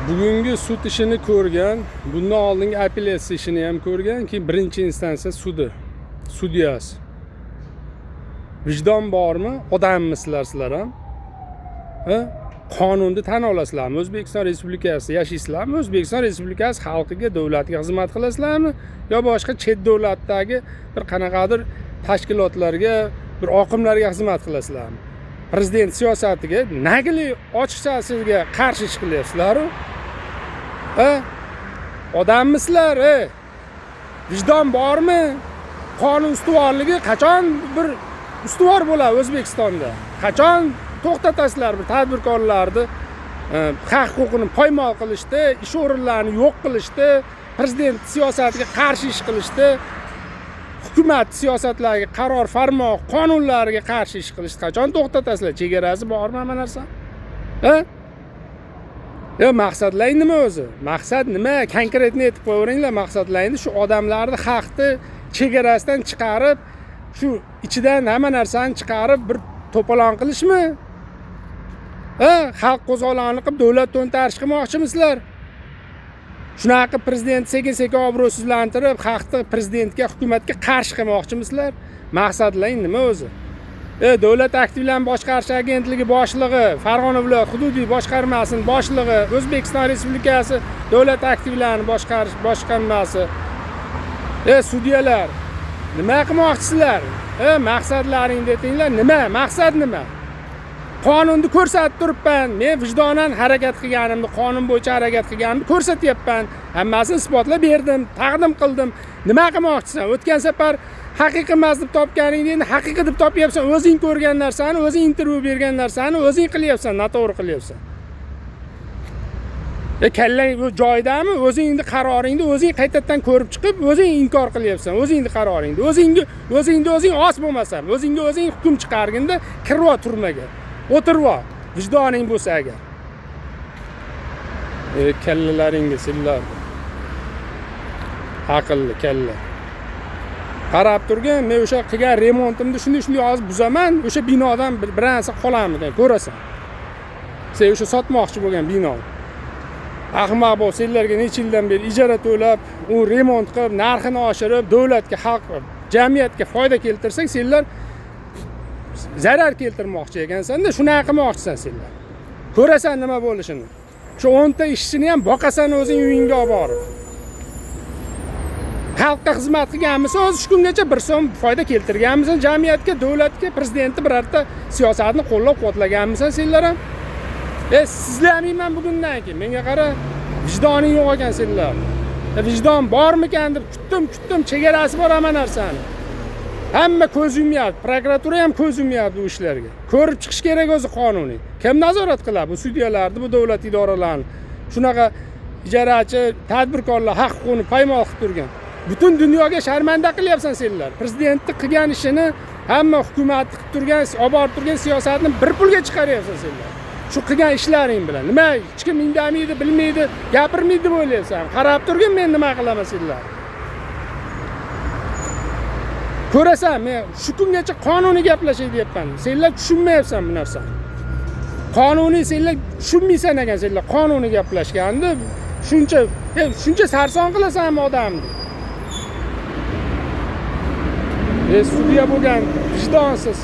bugungi sud ishini ko'rgan, bundan oldingi apellyatsiya ishini ham ko'rgan, keyin birinchi instansiya sudyasi. Vijdon bormi? Odammisizlar sizlar ham? Qonunni tan olasizlarmi? O'zbekiston Respublikasida yashaysizlarmi? O'zbekiston Respublikasi xalqiga, davlatiga xizmat qilasizlarmi? Yo boshqa chet davlatdagi bir qanaqadir tashkilotlarga, bir oqimlarga xizmat qilasizlarmi? Prezident siyosatiga nagili ochiqchasiga qarshi chiqilyapsizlar-ku? Odammisizlar? Vijdon bormi? Qonun ustuvorligi qachon bir ustuvor bo'ladi O'zbekistonda? Qachon to'xtatasizlar bir tadbirkorlarni haq huquqini poymol qilishdi, ish o'rinlarini yo'q qilishdi, prezident siyosatiga qarshi ish qilishdi, hukumat siyosatlariga, qaror farmon qonunlariga qarshi ish qilishdi. Qachon to'xtatasizlar? Chegarasi bormi hamma narsa? Maqsadlaring nima o'zi? Maqsad nima? Konkretni aytib qo'yinglar maqsadlaringni. Shu odamlarni haqni chegarasidan chiqarib, shu ichidan hamma narsani chiqarib bir to'polon qilishmi? Xalq qo'zg'oloni qilib davlat to'ntarish qilmoqchimisizlar? Shunaqa prezident sekin-sekin obro'sizlantirib, xalqni prezidentga, hukumatga qarshi qilmoqchimisizlar? Maqsadlaring nima o'zi? Davlat aktivlarini boshqarish agentligi boshlig'i, Farg'ona viloyat hududiy boshqarmasining boshlig'i, O'zbekiston Respublikasi davlat aktivlarini boshqarish boshqarmasi. Sudyalar, nima qilmoqchisizlar? Maqsadlaringni aytinglar, nima? Maqsad nima? Qonunni ko'rsatib turibman. Men vijdonan harakat qilganimni, qonun bo'yicha harakat qilganimni ko'rsatyapman. Hammasini isbotlab berdim, taqdim qildim. Nima qilmoqchisan? O'tgan safar haqiqiy emas deb topganingni endi haqiqiy deb topyapsan. O'zing ko'rgan narsani, o'zing intervyu bergan narsani o'zing qilyapsan, noto'g'ri qilyapsan. Kallang joyidami? O'zingni qaroringni o'zing qaytadan ko'rib chiqib, o'zing inkor qilyapsan. O'zingni qaroringni, o'zingni os bo'lmasan, o'zingga o'zing hukm chiqarganda kirib turmaga. O'tirib ol, vijdoning bo'lsa agar. Kallalaringiz sillar. Aqlli kalla. Qarab turgan, men o'sha qilgan remontimni shunday hozir buzaman, o'sha binodan bir narsa qolarmikan, ko'rasan. Sen o'sha sotmoqchi bo'lgan bino. Ahmoq bo'l, senlarga necha yildan beri ijara to'lab, u remont qilib, narxini oshirib, davlatga, xalqqa, jamiyatga foyda keltirsang, senlar zarar keltirmoqchi ekansan-da, shunaqa qilmoqchisan senlar. Ko'rasan nima bo'lishini. Shu 10 ta ishchini ham boqasan o'zing uyingga olib borib. Xalqqa xizmat qilganmisan, o'z shu kungacha bir so'm foyda keltirganmisan jamiyatga, davlatga, prezidentni birorta siyosatni qo'llab-quvvatlaganmisan senlar ham. Sizlarman bugundan keyin menga qara, vijdoning yo'q ekan senlar. Vijdon bormikan deb kutdim, chegarasi bor hamma narsani. Hamma ko'z yumyapti, prokuratura ham ko'z yumyapti bu ishlarga. Ko'rib chiqish kerak o'zi qonuniy. Kim nazorat qiladi bu sudyalarni, bu davlat idoralarini? Shunaqa ijarachi, tadbirkorlar haq huquqini poymol qilib turgan. Butun dunyoga sharmanda qilyapsan senlar. Prezidentni qilgan ishini, hamma hukumatni qilib turgan, olib borib turgan siyosatni bir pulga chiqaryapsan senlar. Shu qilgan ishlaring bilan nima hech kim indamaydi, bilmaydi, gapirmaydi deb o'ylayapsan. Qarab turgin men nima qilaman senlar. Ko'rasan, men shu kungacha qonuniy gaplashay deyapman. Senlar tushunmayapsan bu narsani. Qonuniy senlar tushunmaysan ekan senlar qonuniy gaplashganda shuncha sarson qilasanmi odamni? Sudya bo'lgan vijdonsiz.